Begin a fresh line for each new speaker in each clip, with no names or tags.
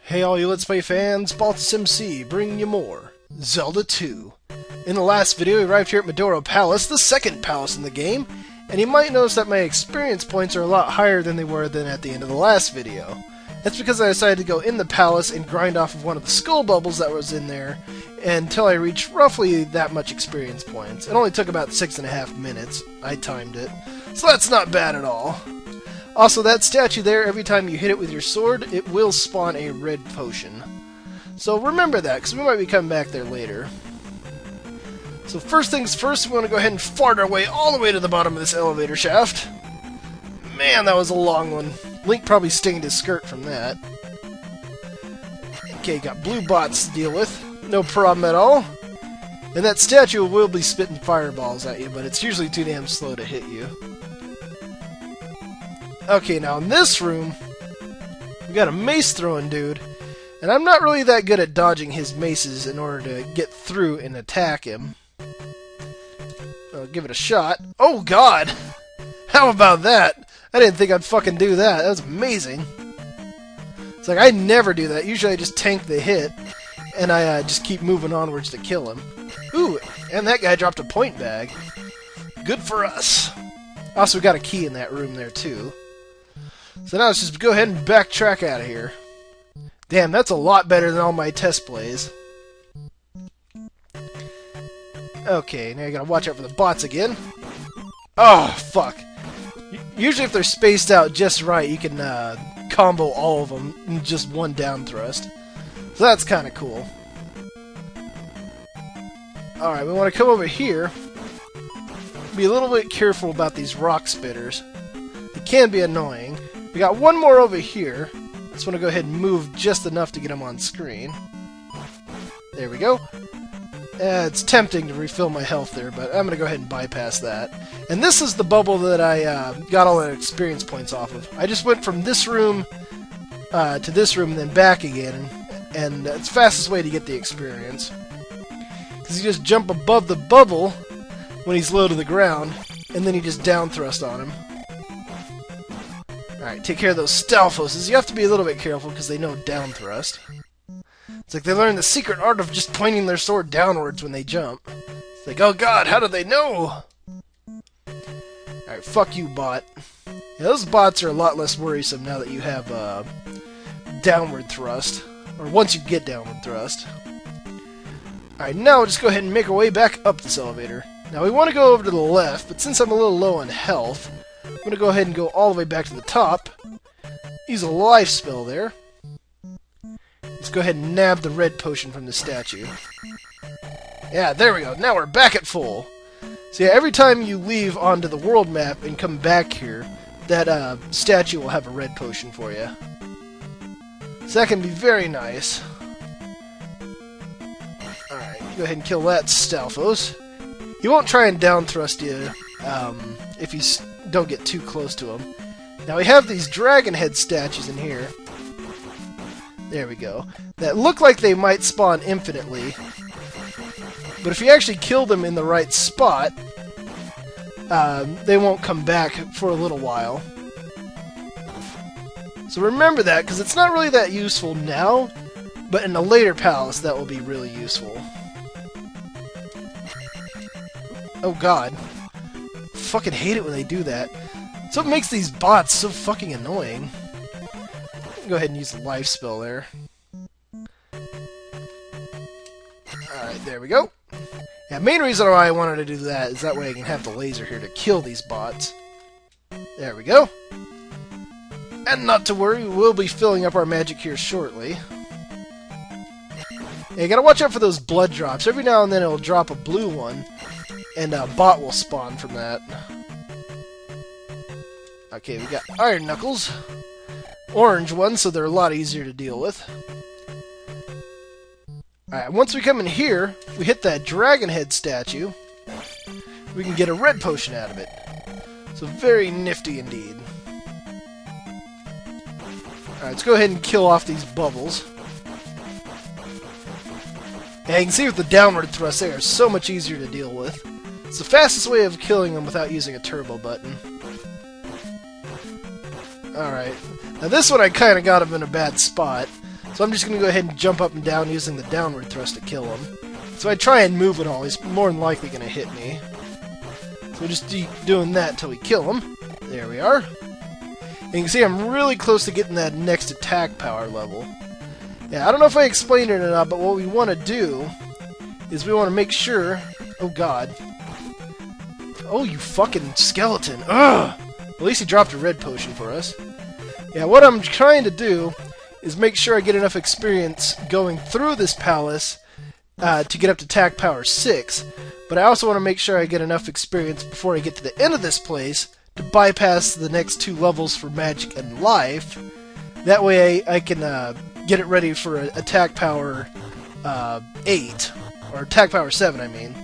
Hey all you Let's Play fans, Baltus MC, bringing you more Zelda 2. In the last video, we arrived here at Midoro Palace, the second palace in the game, and you might notice that my experience points are a lot higher than they were than at the end of the last video. That's because I decided to go in the palace and grind off of one of the skull bubbles that was in there until I reached roughly that much experience points. It only took about 6.5 minutes. I timed it. So that's not bad at all. Also, that statue there, every time you hit it with your sword, it will spawn a red potion. So remember that, because we might be coming back there later. So first things first, we want to go ahead and fart our way all the way to the bottom of this elevator shaft. Man, that was a long one. Link probably stained his skirt from that. Okay, got blue bots to deal with. No problem at all. And that statue will be spitting fireballs at you, but it's usually too damn slow to hit you. Okay, now in this room, we got a mace-throwing dude, and I'm not really that good at dodging his maces in order to get through and attack him. I'll give it a shot. Oh god! How about that? I didn't think I'd fucking do that. That was amazing. It's like, I never do that. Usually I just tank the hit, and I just keep moving onwards to kill him. Ooh, and that guy dropped a point bag. Good for us. Also, we got a key in that room there, too. So now let's just go ahead and backtrack out of here. Damn, that's a lot better than all my test plays. Okay, now you gotta watch out for the bots again. Oh, fuck. Usually if they're spaced out just right, you can combo all of them in just one down thrust. So that's kind of cool. Alright, we want to come over here. Be a little bit careful about these rock spitters. They can be annoying. We got one more over here. Just want to go ahead and move just enough to get them on screen. There we go. It's tempting to refill my health there, but I'm going to go ahead and bypass that. And this is the bubble that I got all the experience points off of. I just went from this room to this room and then back again, and it's the fastest way to get the experience. Because you just jump above the bubble when he's low to the ground, and then you just down thrust on him. Alright, take care of those Stalfoses. You have to be a little bit careful because they know down thrust. It's like they learn the secret art of just pointing their sword downwards when they jump. It's like, oh god, how do they know? Alright, fuck you, bot. Yeah, those bots are a lot less worrisome now that you have downward thrust. Or once you get downward thrust. Alright, now we'll just go ahead and make our way back up this elevator. Now we want to go over to the left, but since I'm a little low on health, I'm going to go ahead and go all the way back to the top. Use a life spell there. Let's go ahead and nab the red potion from the statue. Yeah, there we go. Now we're back at full. So yeah, every time you leave onto the world map and come back here, that statue will have a red potion for you. So that can be very nice. Alright, go ahead and kill that Stalfos. He won't try and down thrust you if you don't get too close to him. Now we have these dragon head statues in here. There we go. That look like they might spawn infinitely. But if you actually kill them in the right spot, they won't come back for a little while. So remember that, because it's not really that useful now, but in a later palace that will be really useful. Oh god. Fucking hate it when they do that. It's what makes these bots so fucking annoying. Go ahead and use the life spell there. Alright, there we go. Yeah, main reason why I wanted to do that is that way I can have the laser here to kill these bots. There we go. And not to worry, we'll be filling up our magic here shortly. Yeah, you gotta watch out for those blood drops. Every now and then it'll drop a blue one, and a bot will spawn from that. Okay, we got Iron Knuckles. Orange ones, so they're a lot easier to deal with. Alright, once we come in here, we hit that dragon head statue, we can get a red potion out of it. So very nifty indeed. Alright, let's go ahead and kill off these bubbles. Yeah, you can see with the downward thrust, they are so much easier to deal with. It's the fastest way of killing them without using a turbo button. Alright. Now this one I kinda got him in a bad spot. So I'm just going to go ahead and jump up and down using the downward thrust to kill him. So I try and move at all, he's more than likely going to hit me. So we'll just keep doing that until we kill him. There we are. And you can see I'm really close to getting that next attack power level. Yeah, I don't know if I explained it or not, but what we want to do is we want to make sure... Oh, God. Oh, you fucking skeleton. Ugh! At least he dropped a red potion for us. Yeah, what I'm trying to do is make sure I get enough experience going through this palace to get up to attack power 6, but I also want to make sure I get enough experience before I get to the end of this place to bypass the next 2 levels for magic and life. That way I can get it ready for attack power 8, or attack power 7, I mean.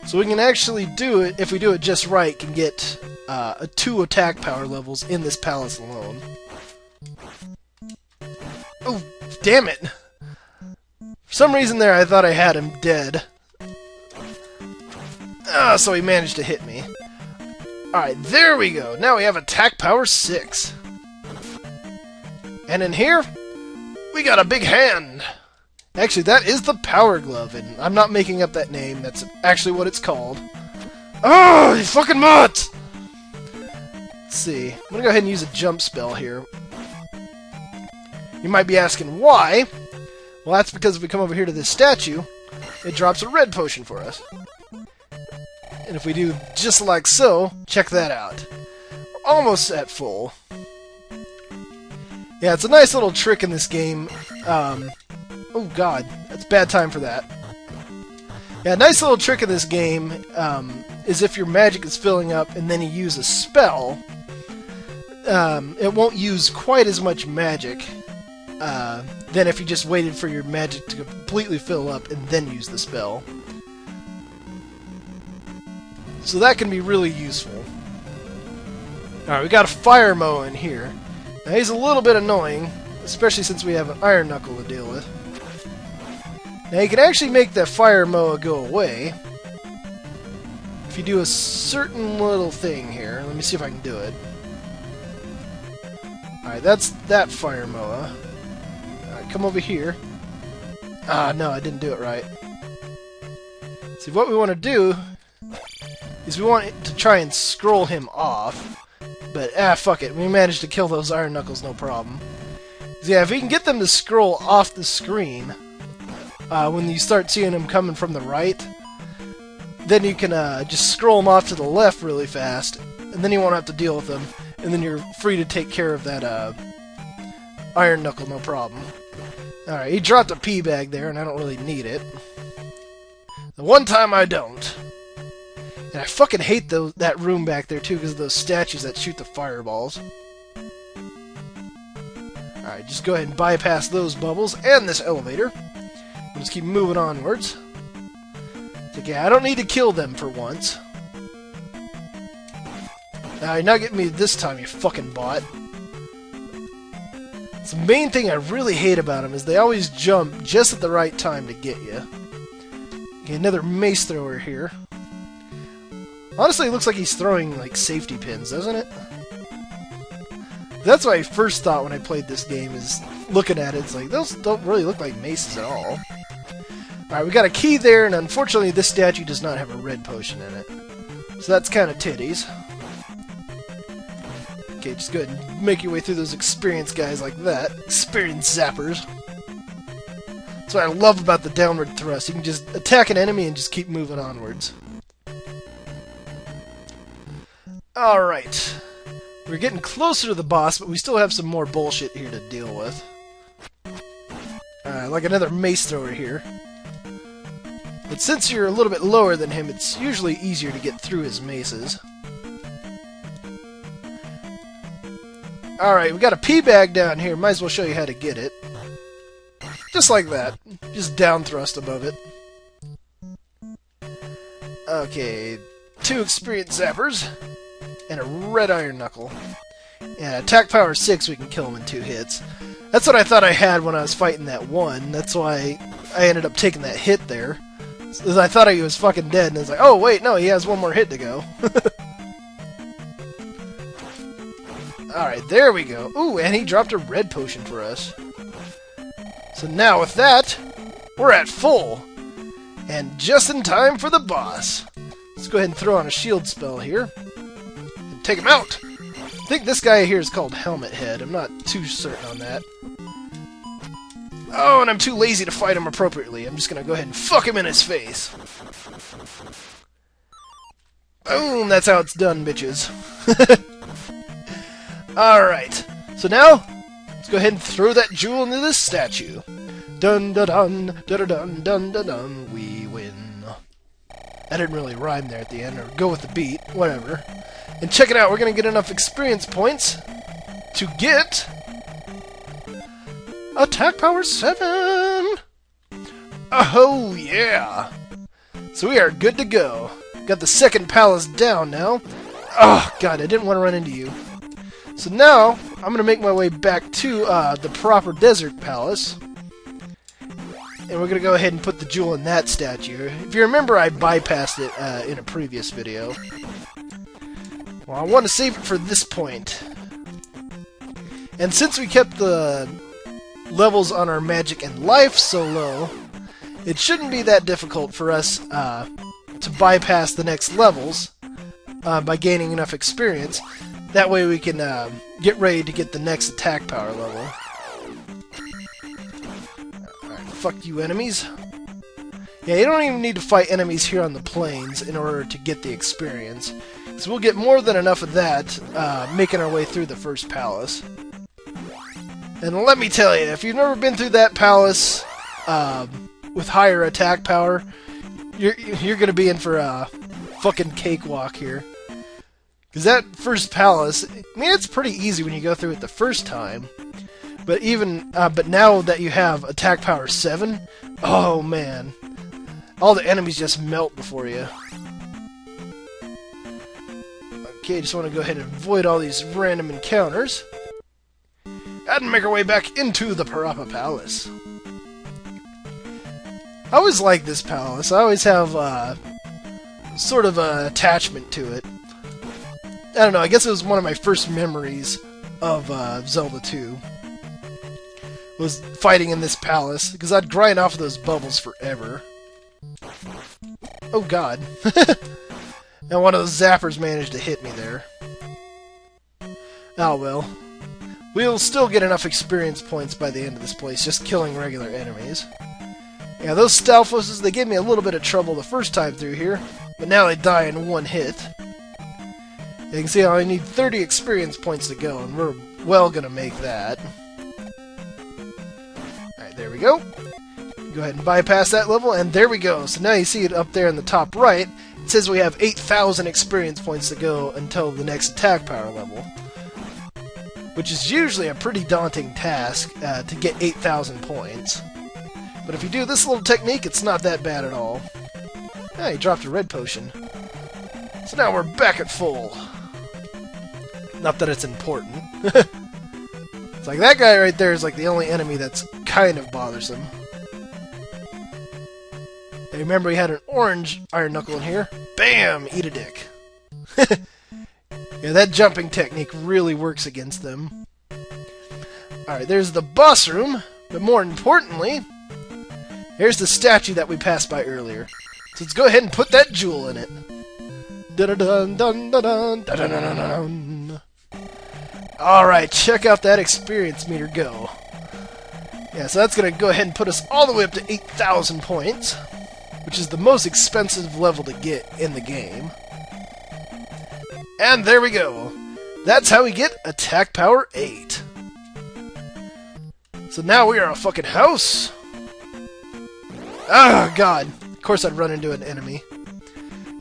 So we can actually do it, if we do it just right, can get 2 attack power levels in this palace alone. Oh, damn it! For some reason there I thought I had him dead. So he managed to hit me. Alright, there we go. Now we have attack power 6. And in here, we got a big hand. Actually, that is the Power Glove, and I'm not making up that name. That's actually what it's called. Oh, you fucking mutt! Let's see. I'm gonna go ahead and use a jump spell here. You might be asking why. Well, that's because if we come over here to this statue, it drops a red potion for us. And if we do just like so, check that out. We're almost at full. Yeah, it's a nice little trick in this game. Oh god, that's bad time for that. Yeah, a nice little trick in this game is if your magic is filling up and then you use a spell, it won't use quite as much magic than if you just waited for your magic to completely fill up and then use the spell. So that can be really useful. Alright, we got a Fire Moa in here. Now he's a little bit annoying, especially since we have an Iron Knuckle to deal with. Now you can actually make that Fire Moa go away if you do a certain little thing here. Let me see if I can do it. Alright, that's that Fire Moa. Alright, come over here. Ah, no, I didn't do it right. See, what we want to do is we want to try and scroll him off. But, fuck it. We managed to kill those Iron Knuckles, no problem. So, yeah, if we can get them to scroll off the screen, when you start seeing them coming from the right, then you can just scroll them off to the left really fast, and then you won't have to deal with them, and then you're free to take care of that Iron Knuckle, no problem. Alright, he dropped a pea bag there, and I don't really need it. The one time I don't. And I fucking hate that room back there, too, because of those statues that shoot the fireballs. Alright, just go ahead and bypass those bubbles and this elevator. We'll just keep moving onwards. Okay, I don't need to kill them for once. Now, you're not getting me this time, you fucking bot. So the main thing I really hate about them is they always jump just at the right time to get you. Okay, another mace thrower here. Honestly, it looks like he's throwing, like, safety pins, doesn't it? That's what I first thought when I played this game, is looking at it, it's like, those don't really look like maces at all. Alright, we got a key there, and unfortunately this statue does not have a red potion in it. So that's kind of titties. Okay, just go ahead and make your way through those experienced guys like that. Experienced zappers. That's what I love about the downward thrust. You can just attack an enemy and just keep moving onwards. Alright. We're getting closer to the boss, but we still have some more bullshit here to deal with. Like another mace thrower here. But since you're a little bit lower than him, it's usually easier to get through his maces. Alright, we got a pea bag down here. Might as well show you how to get it. Just like that. Just down thrust above it. Okay, 2 experienced zappers. And a red Iron Knuckle. And attack power 6, we can kill him in 2 hits. That's what I thought I had when I was fighting that one. That's why I ended up taking that hit there. So I thought he was fucking dead, and I was like, oh wait, no, he has 1 more hit to go. Alright, there we go. Ooh, and he dropped a red potion for us. So now with that, we're at full. And just in time for the boss. Let's go ahead and throw on a shield spell here. And take him out! I think this guy here is called Helmet Head. I'm not too certain on that. Oh, and I'm too lazy to fight him appropriately. I'm just gonna go ahead and fuck him in his face. Boom! That's how it's done, bitches. Alright. So now, let's go ahead and throw that jewel into this statue. Dun dun dun dun dun dun dun dun. We win. That didn't really rhyme there at the end, or go with the beat, whatever. And check it out, we're gonna get enough experience points to get Attack Power 7! Oh yeah! So we are good to go. Got the second palace down now. Oh god, I didn't want to run into you. So now, I'm gonna make my way back to the proper desert palace. And we're gonna go ahead and put the jewel in that statue. If you remember, I bypassed it in a previous video. Well, I want to save it for this point. And since we kept the levels on our magic and life so low, it shouldn't be that difficult for us to bypass the next levels by gaining enough experience. That way we can get ready to get the next attack power level. Alright, fuck you enemies. Yeah, you don't even need to fight enemies here on the plains in order to get the experience. So we'll get more than enough of that making our way through the first palace. And let me tell you, if you've never been through that palace with higher attack power, you're gonna be in for a fucking cakewalk here. Because that first palace, I mean, it's pretty easy when you go through it the first time. But but now that you have attack power 7, oh man, all the enemies just melt before you. Okay, just want to go ahead and avoid all these random encounters. And make our way back into the Parappa Palace. I always like this palace. I always have sort of an attachment to it. I don't know, I guess it was one of my first memories of Zelda 2. Was fighting in this palace, because I'd grind off of those bubbles forever. Oh god. And one of those zappers managed to hit me there. Oh well. We'll still get enough experience points by the end of this place, just killing regular enemies. Yeah, those Stalfoses, they gave me a little bit of trouble the first time through here, but now they die in one hit. You can see how I need 30 experience points to go, and we're well gonna make that. Alright, there we go. Go ahead and bypass that level, and there we go. So now you see it up there in the top right. It says we have 8,000 experience points to go until the next attack power level. Which is usually a pretty daunting task to get 8,000 points. But if you do this little technique, it's not that bad at all. Ah, he dropped a red potion. So now we're back at full. Not that it's important. It's like that guy right there is like the only enemy that's kind of bothersome. I remember he had an orange Iron Knuckle in here. Bam! Eat a dick. Yeah, that jumping technique really works against them. Alright, there's the boss room, but more importantly, here's the statue that we passed by earlier. So let's go ahead and put that jewel in it. Dun-dun-dun-dun-dun-dun-dun-dun-dun. Alright, check out that experience meter go. Yeah, so that's going to go ahead and put us all the way up to 8,000 points, which is the most expensive level to get in the game. And there we go. That's how we get Attack Power 8. So now we are a fucking house. Oh god. Of course I'd run into an enemy.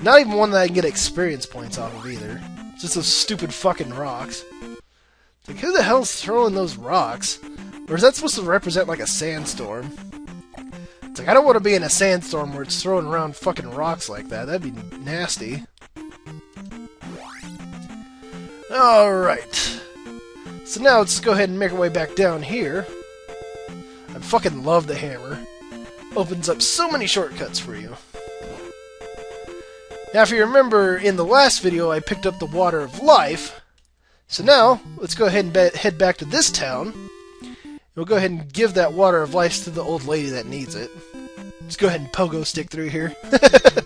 Not even one that I can get experience points off of either. It's just those stupid fucking rocks. It's like, who the hell's throwing those rocks? Or is that supposed to represent like a sandstorm? It's like, I don't want to be in a sandstorm where it's throwing around fucking rocks like that. That'd be nasty. Alright. So now let's go ahead and make our way back down here. I fucking love the hammer. Opens up so many shortcuts for you. Now if you remember, in the last video I picked up the Water of Life. So now, let's go ahead and head back to this town. We'll go ahead and give that water of life to the old lady that needs it. Just go ahead and pogo stick through here. I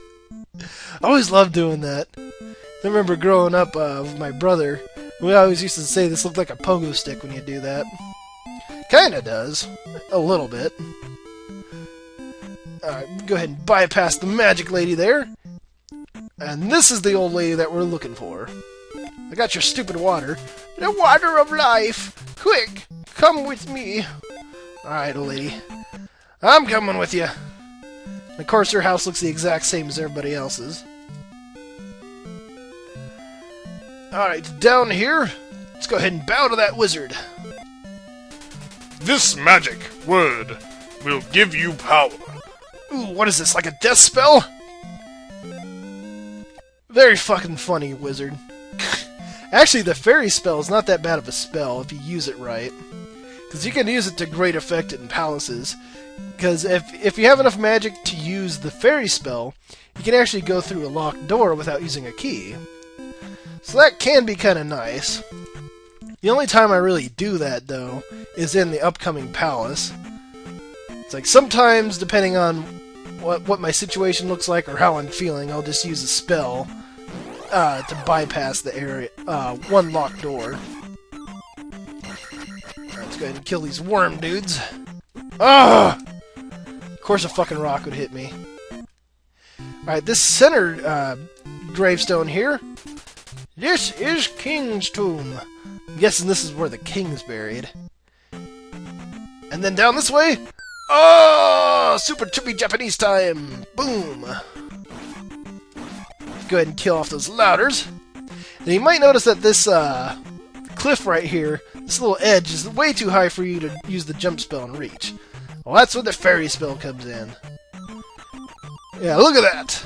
always loved doing that. I remember growing up with my brother, we always used to say this looked like a pogo stick when you do that. Kinda does. A little bit. Alright, go ahead and bypass the magic lady there. And this is the old lady that we're looking for. I got your stupid water. The water of life! Quick! Come with me! Alright, old lady. I'm coming with you. Of course, her house looks the exact same as everybody else's. Alright, down here. Let's go ahead and bow to that wizard.
This magic word will give you power.
Ooh, what is this, like a death spell? Very fucking funny, wizard. Actually, the fairy spell is not that bad of a spell if you use it right. Because you can use it to great effect in palaces. Because if you have enough magic to use the fairy spell, you can actually go through a locked door without using a key. So that can be kind of nice. The only time I really do that, though, is in the upcoming palace. It's like sometimes, depending on what my situation looks like or how I'm feeling, I'll just use a spell to bypass the area, one locked door. Alright, let's go ahead and kill these worm dudes. Ah! Of course a fucking rock would hit me. Alright, this center gravestone here. This is King's Tomb. I'm guessing this is where the king's buried. And then down this way. Oh! Super trippy Japanese time! Boom! Go ahead and kill off those louders. And you might notice that this cliff right here, this little edge, is way too high for you to use the jump spell and reach. Well, that's where the fairy spell comes in. Yeah, look at that!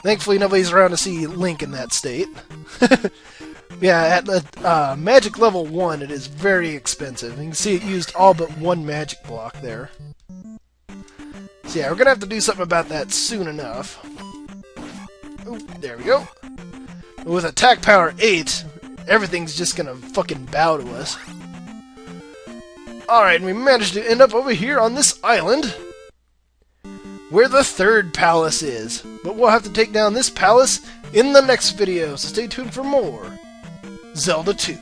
Thankfully, nobody's around to see Link in that state. Yeah, at the magic level 1, it is very expensive. You can see it used all but one magic block there. So yeah, we're gonna have to do something about that soon enough. Ooh, there we go. With attack power 8, everything's just gonna fucking bow to us. Alright, and we managed to end up over here on this island, where the third palace is. But we'll have to take down this palace in the next video, so stay tuned for more Zelda 2.